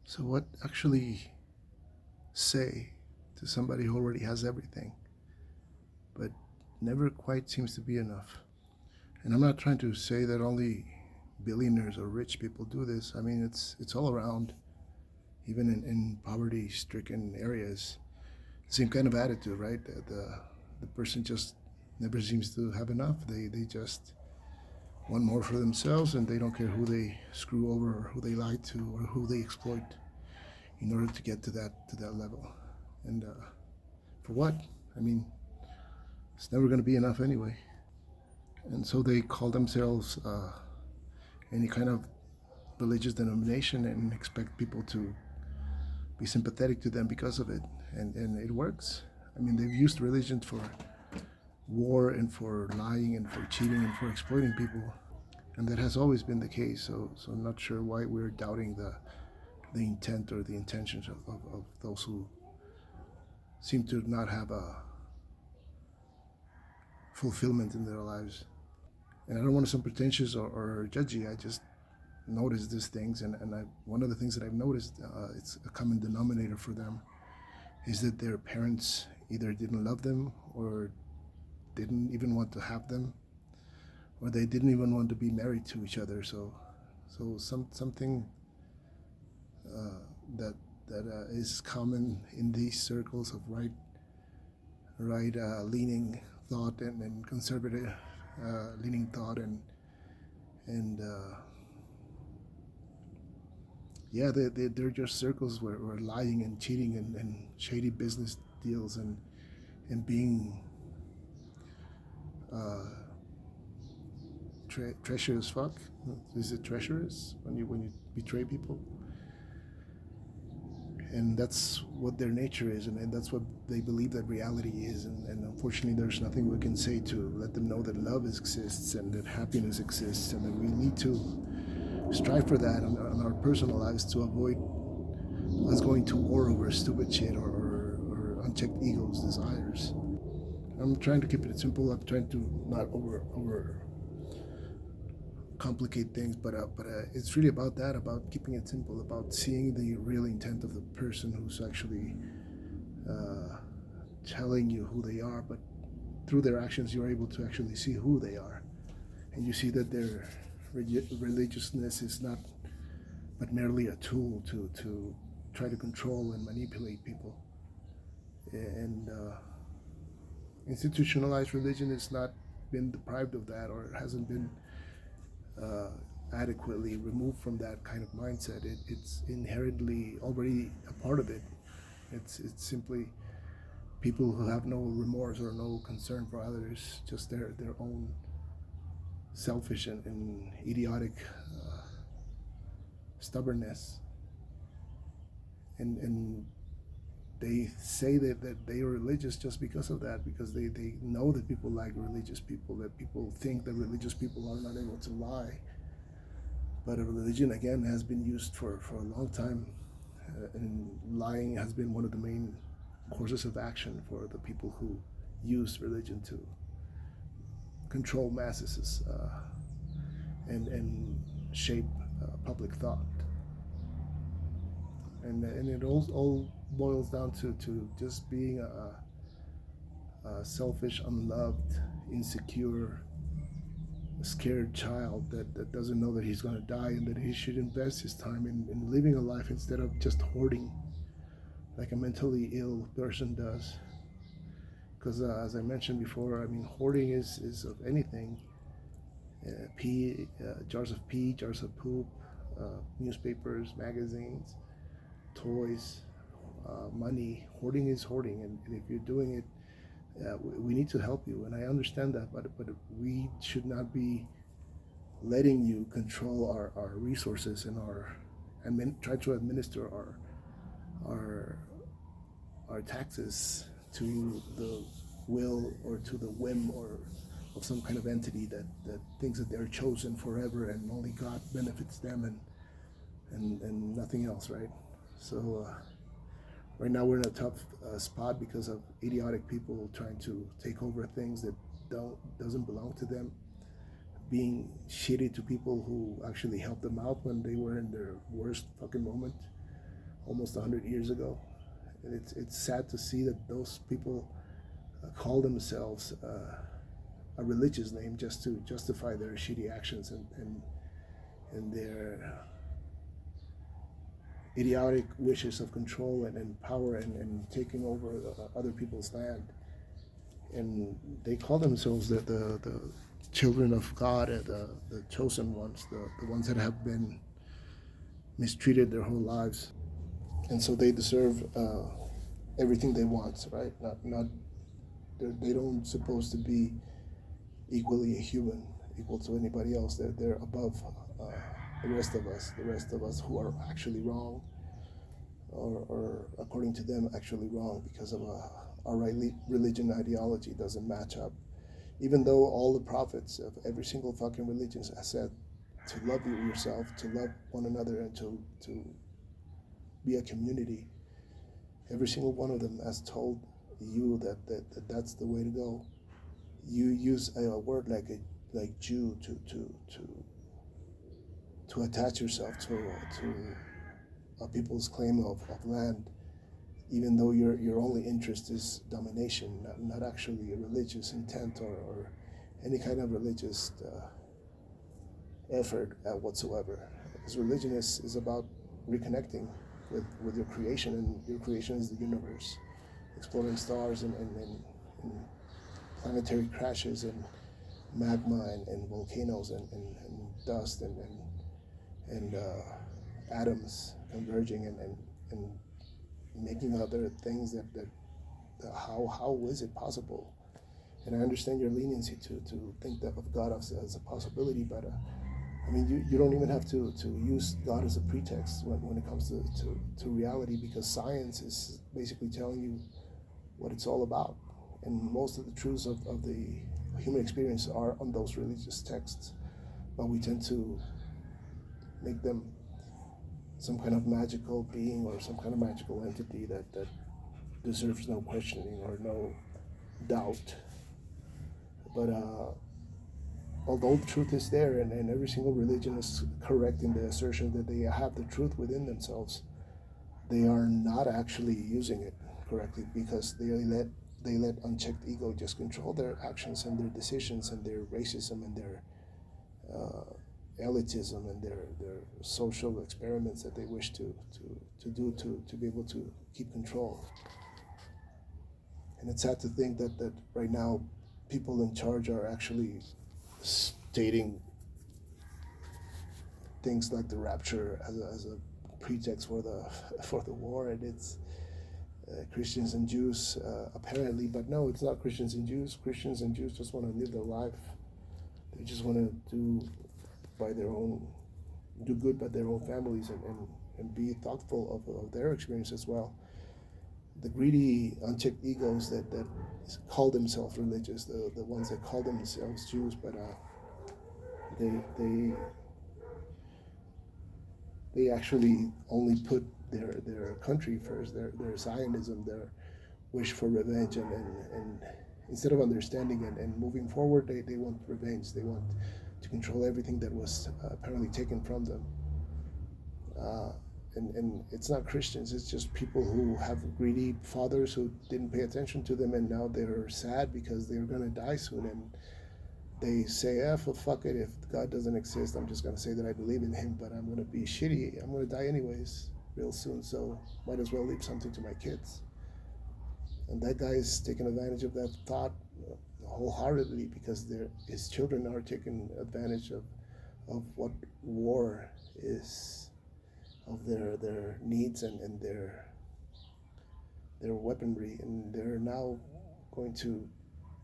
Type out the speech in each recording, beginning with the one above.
So, what actually say to somebody who already has everything, but never quite seems to be enough? And I'm not trying to say that only billionaires or rich people do this. I mean, it's all around, even in poverty-stricken areas. Same kind of attitude, right? The person just never seems to have enough. They just want more for themselves, and they don't care who they screw over or who they lie to or who they exploit in order to get to that level. And for what? I mean, it's never going to be enough anyway. And so they call themselves any kind of religious denomination and expect people to be sympathetic to them because of it. And it works. I mean, they've used religion for war and for lying and for cheating and for exploiting people. And that has always been the case. So I'm not sure why we're doubting the intent or the intentions of those who seem to not have a fulfillment in their lives. And I don't want to sound pretentious or judgy. I just notice these things, and one of the things that I've noticed, it's a common denominator for them, is that their parents either didn't love them or didn't even want to have them, or they didn't even want to be married to each other. So something that is common in these circles of right leaning thought and conservative leaning thought and yeah, they're just circles where lying and cheating and shady business deals and being uh, treacherous fuck. Is it treacherous when you betray people? And that's what their nature is, and that's what they believe that reality is. And unfortunately, there's nothing we can say to let them know that love exists and that happiness exists, and that we need to strive for that on our personal lives to avoid us going to war over stupid shit or unchecked egos, desires. I'm trying to keep it simple. I'm trying to not over complicate things, but it's really about that, about keeping it simple, about seeing the real intent of the person who's actually uh, telling you who they are. But through their actions, you're able to actually see who they are, and you see that their religiousness is not but merely a tool to try to control and manipulate people. And institutionalized religion has not been deprived of that, or hasn't been uh, adequately removed from that kind of mindset. It's inherently already a part of it. It's simply people who have no remorse or no concern for others, just their own selfish and idiotic stubbornness. And they say that they are religious just because of that, because they know that people like religious people, that people think that religious people are not able to lie. But a religion, again, has been used for a long time, and lying has been one of the main courses of action for the people who use religion to control masses and shape public thought. And it all boils down to just being a selfish, unloved, insecure, scared child that doesn't know that he's going to die and that he should invest his time in living a life instead of just hoarding like a mentally ill person does. Because as I mentioned before, I mean, hoarding is of anything. Jars of pee, jars of poop, newspapers, magazines, toys, money. Hoarding is hoarding, and if you're doing it, we need to help you, and I understand that, but we should not be letting you control our resources and try to administer our our taxes to the will or to the whim or of some kind of entity that thinks that they're chosen forever and only God benefits them and nothing else, right? So right now we're in a tough spot because of idiotic people trying to take over things that doesn't belong to them, being shitty to people who actually helped them out when they were in their worst fucking moment, almost 100 years ago. And it's sad to see that those people call themselves a religious name just to justify their shitty actions and their idiotic wishes of control and power and taking over other people's land. And they call themselves the children of God, the chosen ones, the ones that have been mistreated their whole lives. And so they deserve everything they want, right? Not they don't supposed to be equally a human, equal to anybody else. They're above the rest of us who are actually wrong, or according to them, actually wrong because of our religion ideology doesn't match up. Even though all the prophets of every single fucking religion has said to love yourself, to love one another, and to be a community, every single one of them has told you that's the way to go. You use a word like Jew to attach yourself to a people's claim of land, even though your only interest is domination, not actually a religious intent or any kind of religious effort whatsoever. Because religion is about reconnecting with your creation, and your creation is the universe, exploring stars and planetary crashes and magma and volcanoes and dust and atoms converging and making other things that how is it possible? And I understand your leniency to think that of God as a possibility, but I mean, you don't even have to use God as a pretext when it comes to reality, because science is basically telling you what it's all about. And most of the truths of the human experience are on those religious texts, but we tend to make them some kind of magical being or some kind of magical entity that deserves no questioning or no doubt. But although the truth is there, and every single religion is correct in the assertion that they have the truth within themselves, they are not actually using it correctly, because they let unchecked ego just control their actions and their decisions and their racism and their elitism and their social experiments that they wish to do to be able to keep control. And it's sad to think that right now people in charge are actually stating things like the rapture as a pretext for the war, and it's Christians and Jews apparently, but no, it's not Christians and Jews. Christians and Jews just want to live their life. They just want to do good by their own families and be thoughtful of their experience as well. The greedy, unchecked egos that call themselves religious, the ones that call themselves Jews, but they actually only put their country first, their Zionism, their wish for revenge, and instead of understanding and moving forward, they want revenge. They want to control everything that was apparently taken from them. And it's not Christians, it's just people who have greedy fathers who didn't pay attention to them, and now they're sad because they're going to die soon, and they say, well, fuck it, if God doesn't exist, I'm just going to say that I believe in him, but I'm going to be shitty, I'm going to die anyways real soon, so might as well leave something to my kids. And that guy is taking advantage of that thought wholeheartedly, because his children are taking advantage of what war is, of their needs and their weaponry, and they're now going to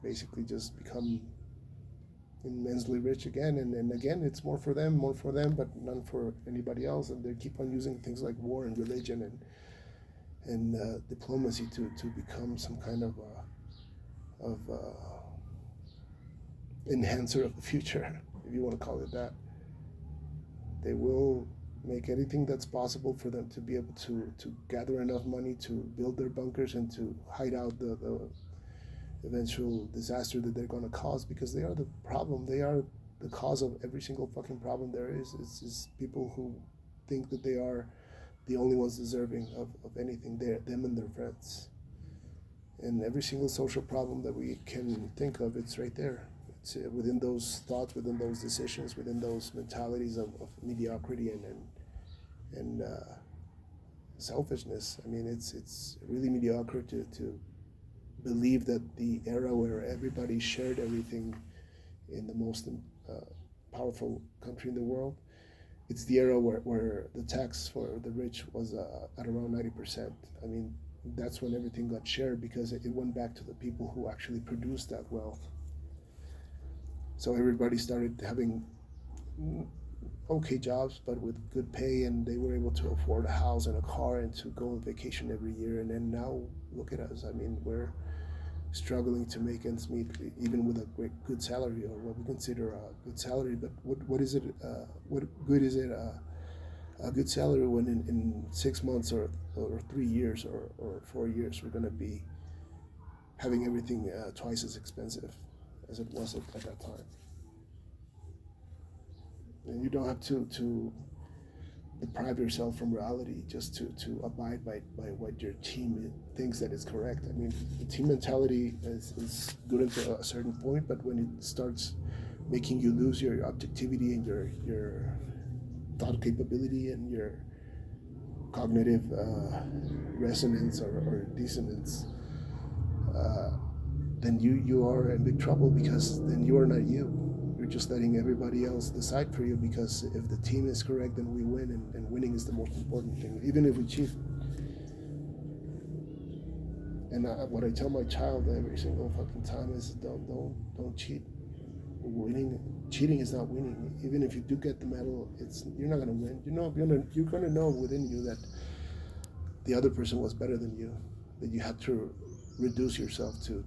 basically just become immensely rich again, and again it's more for them, but none for anybody else, and they keep on using things like war and religion and diplomacy to become some kind of enhancer of the future, if you want to call it that. They will make anything that's possible for them to be able to gather enough money to build their bunkers and to hide out the eventual disaster that they're going to cause, because they are the problem. They are the cause of every single fucking problem there is. It's people who think that they are the only ones deserving of anything. They're them and their friends. And every single social problem that we can think of, it's right there. It's within those thoughts, within those decisions, within those mentalities of mediocrity and selfishness. I mean, it's really mediocre to believe that the era where everybody shared everything in the most powerful country in the world, it's the era where the tax for the rich was at around 90%. I mean, that's when everything got shared because it went back to the people who actually produced that wealth. So everybody started having okay jobs, but with good pay, and they were able to afford a house and a car and to go on vacation every year. And then now look at us. I mean, we're struggling to make ends meet, even with a good salary, or what we consider a good salary. But what is it? What good is it? A good salary when in 6 months or 3 years or 4 years we're going to be having everything twice as expensive as it was at that time. And you don't have to deprive yourself from reality just to abide by what your team thinks that is correct. I mean, the team mentality is good until a certain point, but when it starts making you lose your objectivity and your thought capability and your cognitive resonance or dissonance, then you are in big trouble, because then you are not you. You're just letting everybody else decide for you, because if the team is correct, then we win, and winning is the most important thing, even if we cheat. And what I tell my child every single fucking time is don't cheat. Cheating is not winning. Even if you do get the medal, you're not gonna win. You're gonna know within you that the other person was better than you, that you had to reduce yourself to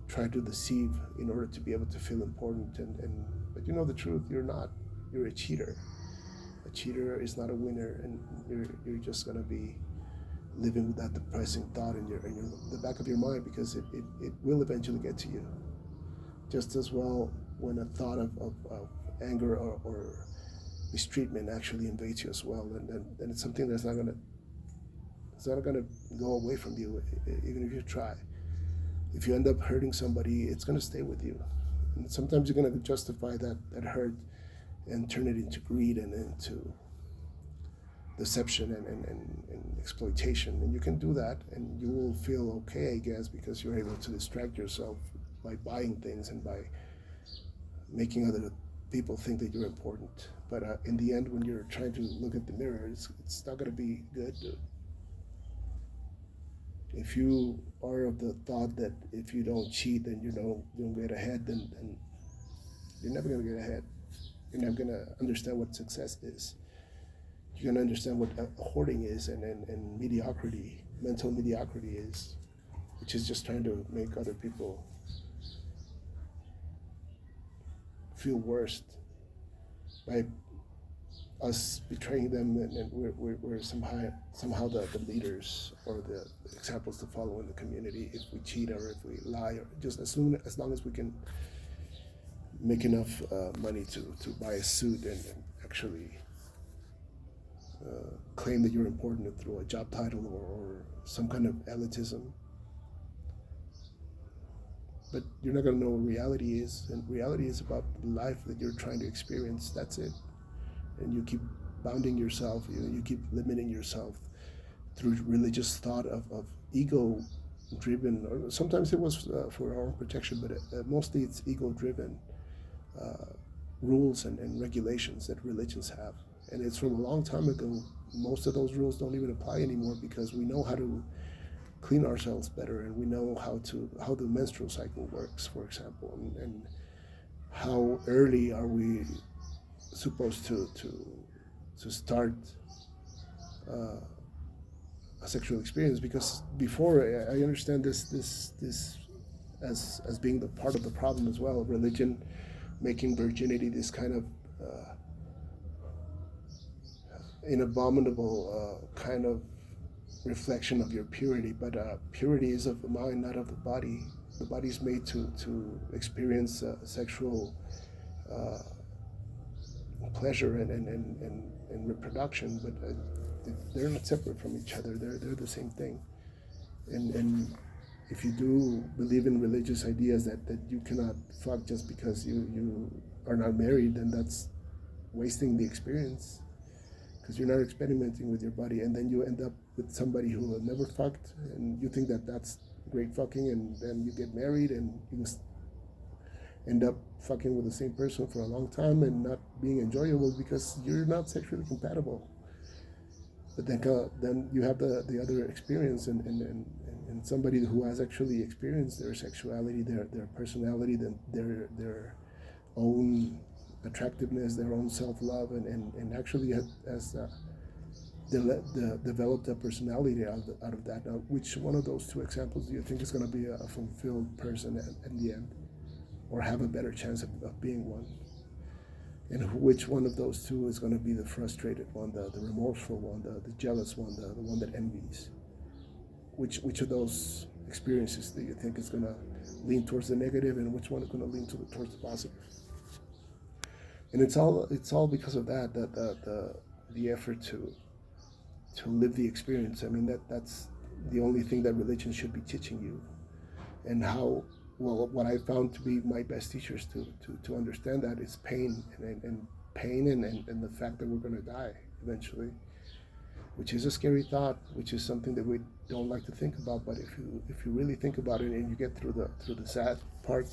try to deceive in order to be able to feel important, but you know the truth, you're a cheater. A cheater is not a winner, and you're just gonna be living with that depressing thought in the back of your mind, because it will eventually get to you. Just as well, when a thought of anger or mistreatment actually invades you as well, and it's something that's not gonna go away from you, even if you try. If you end up hurting somebody, it's gonna stay with you. And sometimes you're gonna justify that hurt and turn it into greed and into deception and exploitation. And you can do that, and you will feel okay, I guess, because you're able to distract yourself by buying things and by making other people think that you're important. But in the end, when you're trying to look at the mirror, it's not gonna be good, dude. If you are of the thought that if you don't cheat, then you don't get ahead, then you're never gonna get ahead. You're never gonna understand what success is. You're gonna understand what hoarding is and mediocrity, mental mediocrity is, which is just trying to make other people feel worse by us betraying them, and we're somehow the leaders or the examples to follow in the community if we cheat or if we lie, or just as long as we can make enough money to buy a suit and actually claim that you're important through a job title or some kind of elitism. But you're not going to know what reality is, and reality is about the life that you're trying to experience. That's it. And you keep bounding yourself, you keep limiting yourself through religious thought of ego driven, or sometimes it was for our own protection, but mostly it's ego driven rules and regulations that religions have. And it's from a long time ago. Most of those rules don't even apply anymore, because we know how to clean ourselves better, and we know how the menstrual cycle works, for example, and how early are we supposed to start a sexual experience. Because before, I understand this as being the part of the problem as well. Religion making virginity this kind of an abominable kind of reflection of your purity. But purity is of the mind, not of the body. The body is made to experience sexual pleasure and reproduction, but they're not separate from each other. They're the same thing. And if you do believe in religious ideas that you cannot fuck just because you are not married, then that's wasting the experience, because you're not experimenting with your body, and then you end up with somebody who has never fucked, and you think that that's great fucking, and then you get married and you end up fucking with the same person for a long time and not being enjoyable because you're not sexually compatible. But then you have the other experience, and somebody who has actually experienced their sexuality, their personality, their own attractiveness, their own self-love, and actually has developed a personality out of that. Now, which one of those two examples do you think is going to be a fulfilled person in the end, or have a better chance of being one? And which one of those two is going to be the frustrated one, the remorseful one, the jealous one, the one that envies? Which of those experiences do you think is going to lean towards the negative, and which one is going to lean towards the positive? And it's all because of that the effort to live the experience. I mean, that's the only thing that religion should be teaching you, and how. Well, what I found to be my best teachers to understand that is pain, and pain and the fact that we're going to die eventually, which is a scary thought, which is something that we don't like to think about. But if you really think about it and you get through the sad part,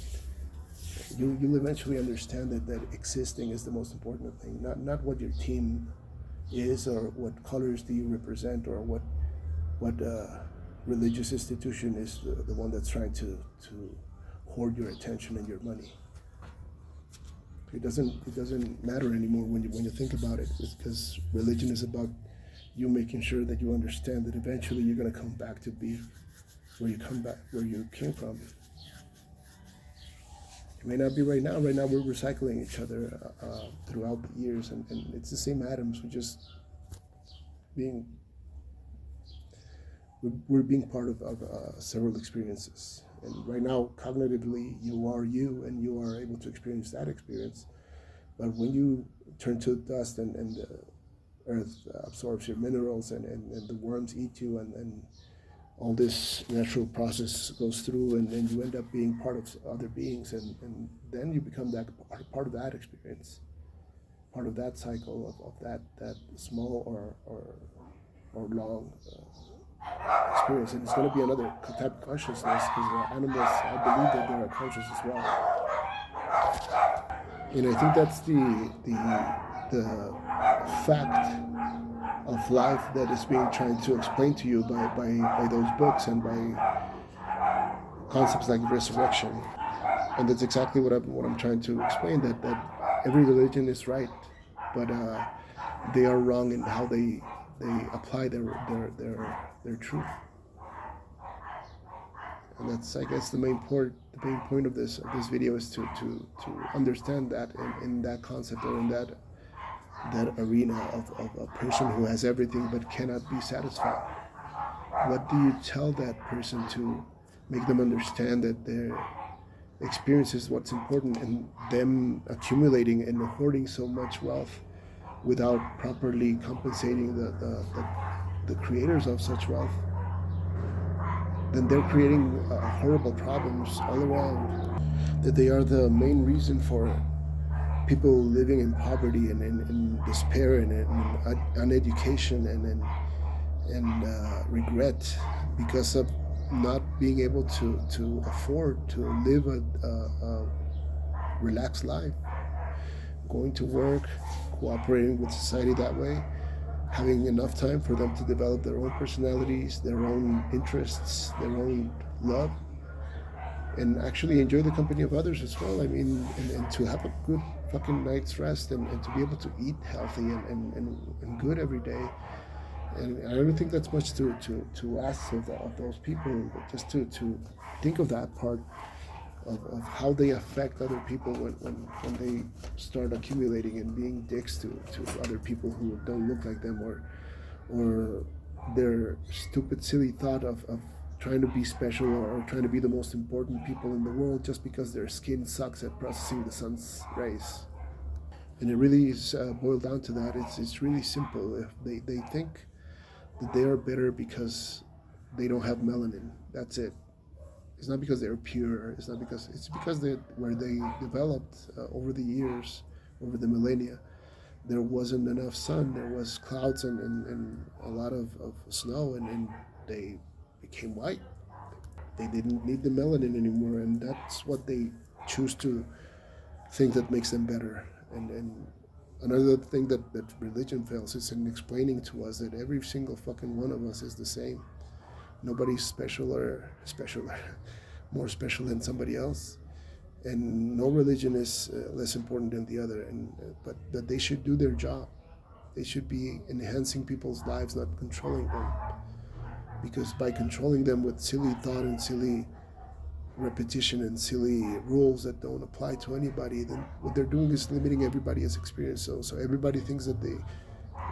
you'll eventually understand that existing is the most important thing. Not what your team is, or what colors do you represent, or what religious institution is the one that's trying to hoard your attention and your money. It doesn't matter anymore when you think about it, because religion is about you making sure that you understand that eventually you're going to come back to be where you came from. It may not be right now. Right now we're recycling each other throughout the years, and it's the same atoms. We're being part of several experiences. And right now, cognitively, you are you, and you are able to experience that experience. But when you turn to dust, and the earth absorbs your minerals, and the worms eat you, and all this natural process goes through, and then you end up being part of other beings, and then you become that part of that experience, part of that cycle of that small or long experience. And it's going to be another type of consciousness, because animals, I believe that they are conscious as well. And I think that's the fact of life that is being tried to explain to you by those books and by concepts like resurrection. And that's exactly what I'm trying to explain, that every religion is right, but they are wrong in how they apply their truth. And that's, I guess, the main point of this video is to understand that in that concept, or in that arena of a person who has everything but cannot be satisfied. What do you tell that person to make them understand that their experience is what's important, and them accumulating and hoarding so much wealth without properly compensating the creators of such wealth? Then they're creating horrible problems all around. That they are the main reason for people living in poverty and in despair and uneducation and regret, because of not being able to afford to live a relaxed life, going to work, cooperating with society that way, having enough time for them to develop their own personalities, their own interests, their own love, and actually enjoy the company of others as well. I mean, and to have a good fucking night's rest, and to be able to eat healthy and good every day. And I don't think that's much to ask of those people, but just to think of that part of how they affect other people when they start accumulating and being dicks to other people who don't look like them, or their stupid, silly thought of trying to be special, or trying to be the most important people in the world just because their skin sucks at processing the sun's rays. And it really is boiled down to that. It's really simple. If they think that they are better because they don't have melanin. That's it. It's not because they're pure. It's because they where they developed over the years, over the millennia. There wasn't enough sun. There was clouds and a lot of snow, and they became white. They didn't need the melanin anymore, and that's what they choose to think that makes them better. And another thing that religion fails is in explaining to us that every single fucking one of us is the same. Nobody's special, more special than somebody else, and no religion is less important than the other. And but that they should do their job. They should be enhancing people's lives, not controlling them. Because by controlling them with silly thought and silly repetition and silly rules that don't apply to anybody, then what they're doing is limiting everybody's experience. So everybody thinks that the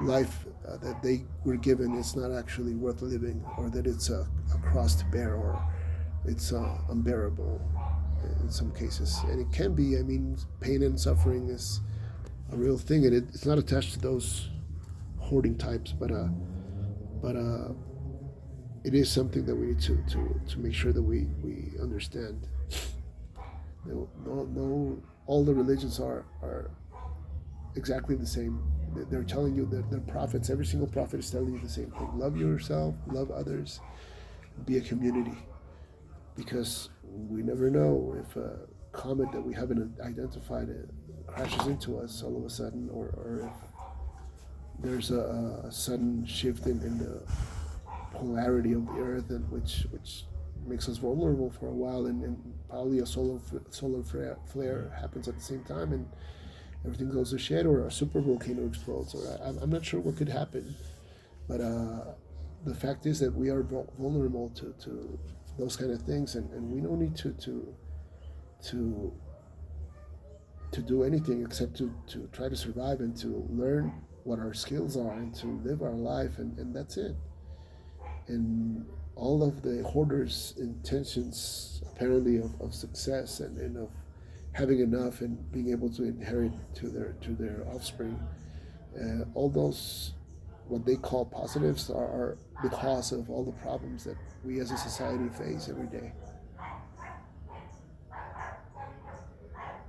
life that they were given is not actually worth living, or that it's a cross to bear, or it's unbearable in some cases. And it can be. I mean, pain and suffering is a real thing, and it's not attached to those hoarding types, but it is something that we need to make sure that we understand. No, all the religions are exactly the same. They're telling you that they're prophets. Every single prophet is telling you the same thing. Love yourself, love others, be a community. Because we never know if a comet that we haven't identified crashes into us all of a sudden, or if there's a sudden shift in the polarity of the Earth, and which makes us vulnerable for a while, and probably a solar flare happens at the same time, and everything goes to shit, or a super volcano explodes, or I'm not sure what could happen, but the fact is that we are vulnerable to those kind of things, and we don't need to do anything except to try to survive and to learn what our skills are and to live our life, and that's it. And all of the hoarders' intentions, apparently, of success and of having enough and being able to inherit to their offspring, all those what they call positives are the cause of all the problems that we as a society face every day.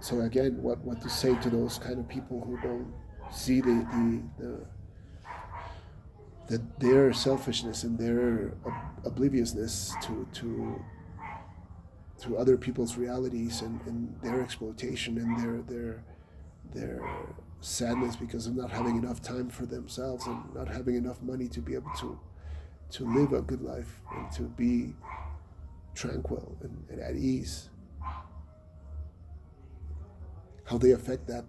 So again, what to say to those kind of people who don't see the that their selfishness and their obliviousness to other people's realities, and their exploitation, and their sadness because of not having enough time for themselves and not having enough money to be able to live a good life and to be tranquil and at ease. How they affect that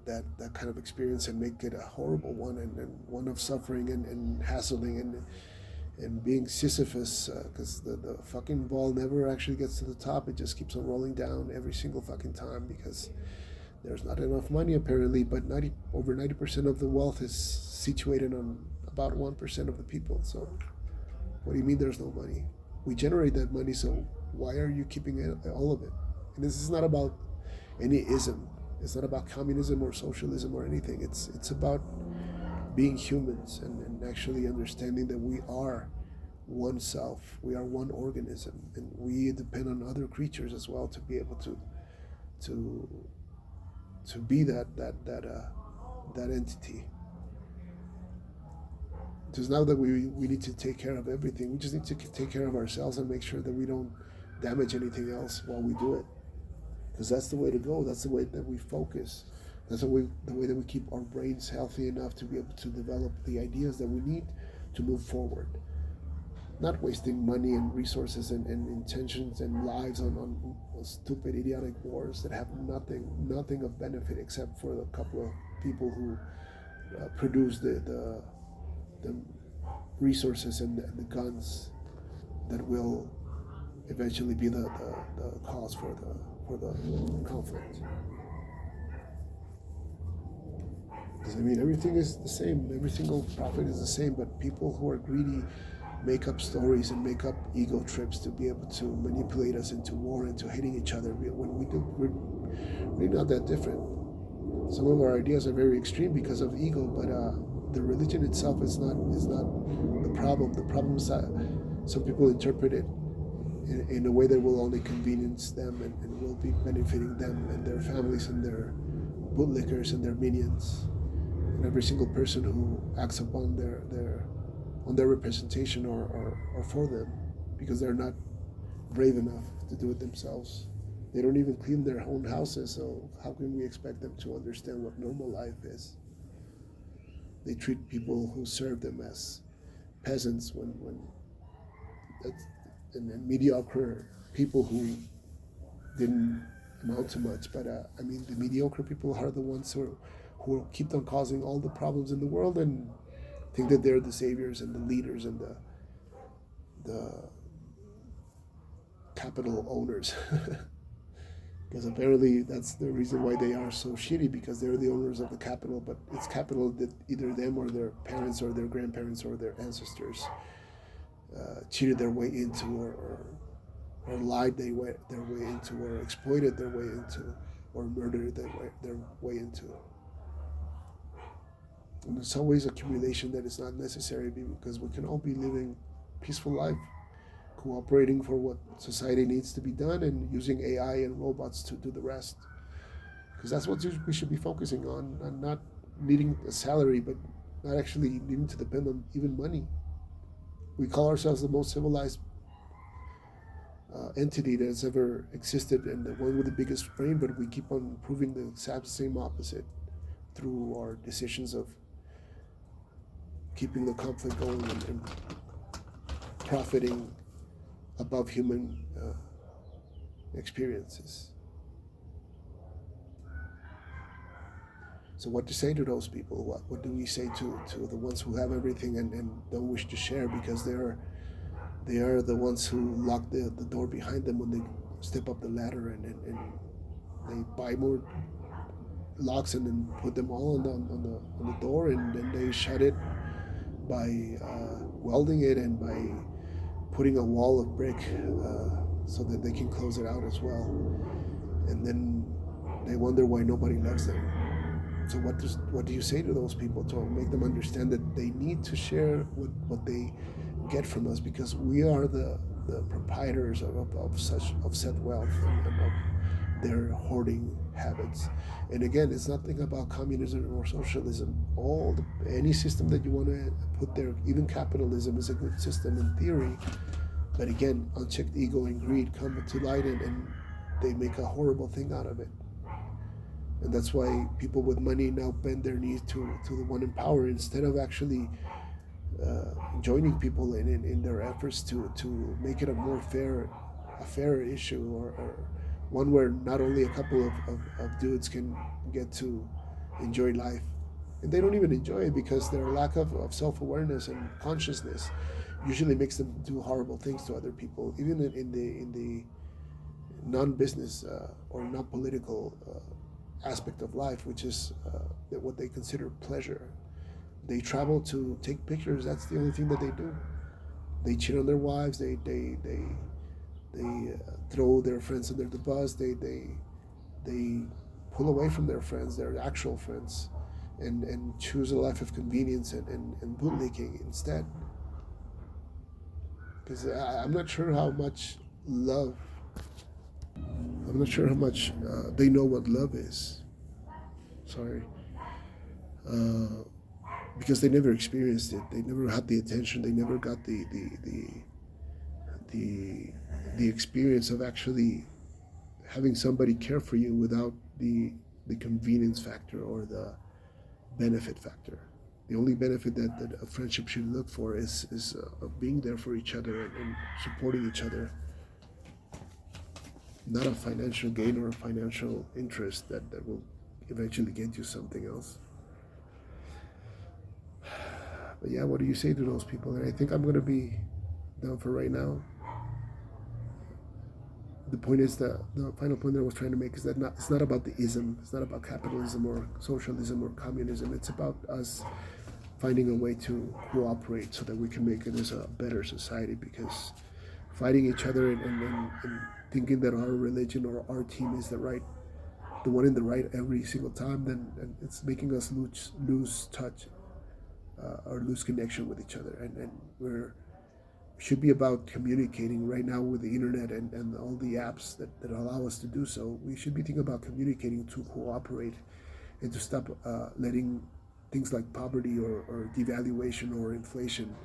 kind of experience and make it a horrible one, and one of suffering and hassling and being Sisyphus, because the fucking ball never actually gets to the top. It just keeps on rolling down every single fucking time because there's not enough money apparently, but over 90% of the wealth is situated on about 1% of the people. So what do you mean there's no money? We generate that money, so why are you keeping all of it? And this is not about any ism. It's not about communism or socialism or anything. It's about being humans and actually understanding that we are one self. We are one organism, and we depend on other creatures as well to be able to be that entity. Because now that we need to take care of everything, we just need to take care of ourselves and make sure that we don't damage anything else while we do it. Because that's the way to go. That's the way that we focus. That's the way that we keep our brains healthy enough to be able to develop the ideas that we need to move forward. Not wasting money and resources and intentions and lives on stupid, idiotic wars that have nothing of benefit except for the couple of people who produce the resources and the guns that will eventually be the cause for the conflict. Because I mean, everything is the same. Every single prophet is the same, but people who are greedy make up stories and make up ego trips to be able to manipulate us into war, into hating each other. When we're really not that different. Some of our ideas are very extreme because of ego, but the religion itself is not the problem. The problem is that some people interpret it in a way that will only convenience them and will be benefiting them and their families and their bootlickers and their minions and every single person who acts upon their representation or for them, because they're not brave enough to do it themselves. They don't even clean their own houses, so how can we expect them to understand what normal life is? They treat people who serve them as peasants when that's, and mediocre people who didn't amount to much. But I mean, the mediocre people are the ones who keep on causing all the problems in the world and think that they're the saviors and the leaders and the capital owners. Because apparently that's the reason why they are so shitty, because they're the owners of the capital, but it's capital that either them or their parents or their grandparents or their ancestors cheated their way into, or lied their way into, or exploited their way into, or murdered their way into. And there's always accumulation that is not necessary, because we can all be living peaceful life, cooperating for what society needs to be done, and using AI and robots to do the rest. Because that's what we should be focusing on, and not needing a salary, but not actually needing to depend on even money. We call ourselves the most civilized entity that has ever existed, and the one with the biggest brain, but we keep on proving the exact same opposite through our decisions of keeping the conflict going and profiting above human experiences. So what to say to those people? What do we say to the ones who have everything and don't wish to share, because they are the ones who lock the door behind them when they step up the ladder, and they buy more locks and then put them all on the door, and then they shut it by welding it and by putting a wall of brick so that they can close it out as well. And then they wonder why nobody loves them. So what do you say to those people to make them understand that they need to share what they get from us, because we are the proprietors of said wealth and of their hoarding habits. And again, it's nothing about communism or socialism. Any system that you want to put there, even capitalism, is a good system in theory. But again, unchecked ego and greed come to light, and they make a horrible thing out of it. And that's why people with money now bend their knees to the one in power, instead of actually joining people in their efforts to make it a fair issue, or one where not only a couple of dudes can get to enjoy life. And they don't even enjoy it, because their lack of self-awareness and consciousness usually makes them do horrible things to other people, even in the non-business or non-political aspect of life, which is what they consider pleasure. They travel to take pictures. That's the only thing that they do. They cheat on their wives. They throw their friends under the bus. They pull away from their friends, their actual friends, and choose a life of convenience and bootlicking instead. Because I'm not sure how much love. I'm not sure how much they know what love is. Sorry. Because they never experienced it. They never had the attention. They never got the experience of actually having somebody care for you without the convenience factor or the benefit factor. The only benefit that a friendship should look for is being there for each other and supporting each other, not a financial gain or a financial interest that will eventually get you something else. But yeah, what do you say to those people? And I think I'm going to be done for right now. The point is that the final point that I was trying to make is that it's not about the ism. It's not about capitalism or socialism or communism. It's about us finding a way to cooperate so that we can make it as a better society. Because fighting each other and thinking that our religion or our team is the one in the right every single time, then it's making us lose touch or lose connection with each other. And we should be about communicating right now with the internet and all the apps that allow us to do so. We should be thinking about communicating to cooperate and to stop letting things like poverty or devaluation or inflation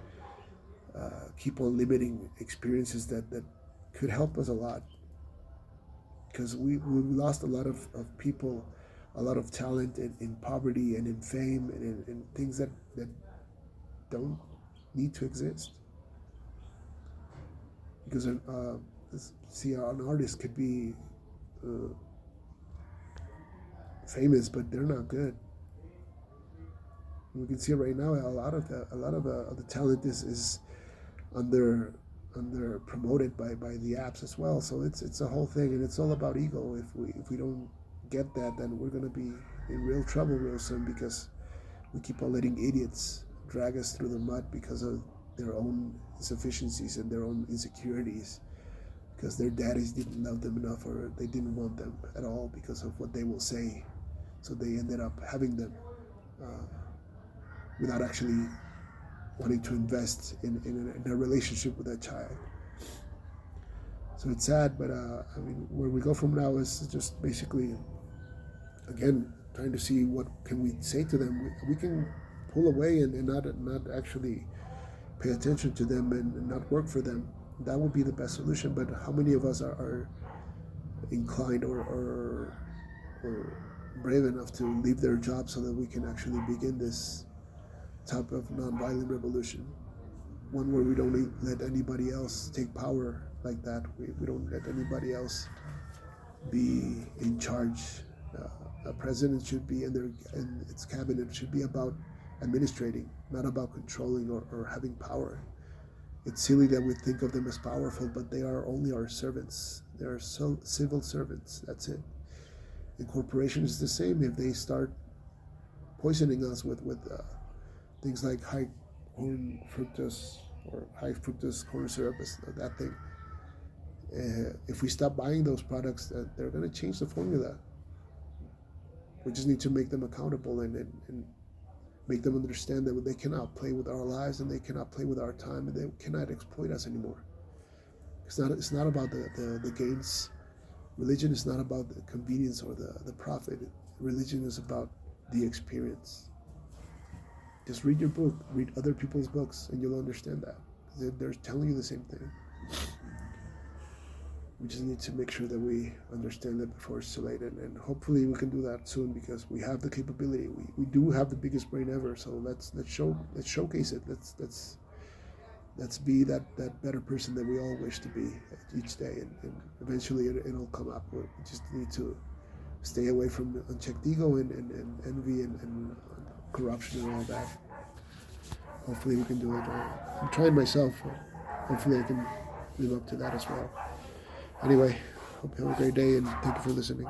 keep on limiting experiences that could help us a lot. Because we lost a lot of people, a lot of talent in poverty and in fame and in things that don't need to exist. Because see, an artist could be uh, famous, but they're not good. We can see right now a lot of the talent is under under promoted by the apps as well. So it's a whole thing, and it's all about ego. If we don't get that, then we're gonna be in real trouble real soon because we keep on letting idiots drag us through the mud because of their own insufficiencies and their own insecurities, because their daddies didn't love them enough or they didn't want them at all because of what they will say. So they ended up having them uh, without actually wanting to invest in a relationship with that child. So it's sad, but I mean, where we go from now is just basically, again, trying to see what can we say to them. We can pull away and not actually pay attention to them and not work for them. That would be the best solution. But how many of us are inclined or brave enough to leave their job so that we can actually begin this type of nonviolent revolution? One where we don't let anybody else take power like that. We don't let anybody else be in charge. A president should be, and its cabinet should be about administrating, not about controlling or having power. It's silly that we think of them as powerful, but they are only our servants. They are civil servants. That's it. And corporations is the same. If they start poisoning us with things like high fructose corn syrup, that thing. If we stop buying those products, they're going to change the formula. We just need to make them accountable and make them understand that they cannot play with our lives and they cannot play with our time and they cannot exploit us anymore. It's not about the gains. Religion is not about the convenience or the profit. Religion is about the experience. Just read your book, read other people's books, and you'll understand that. They're telling you the same thing. We just need to make sure that we understand that before it's too late, and hopefully we can do that soon because we have the capability. We do have the biggest brain ever, so let's showcase it. Let's be that better person that we all wish to be each day, and eventually it'll come up. We just need to stay away from unchecked ego and envy and corruption and all that. Hopefully we can do it. I'm trying myself. Hopefully I can live up to that as well. Anyway, hope you have a great day and thank you for listening.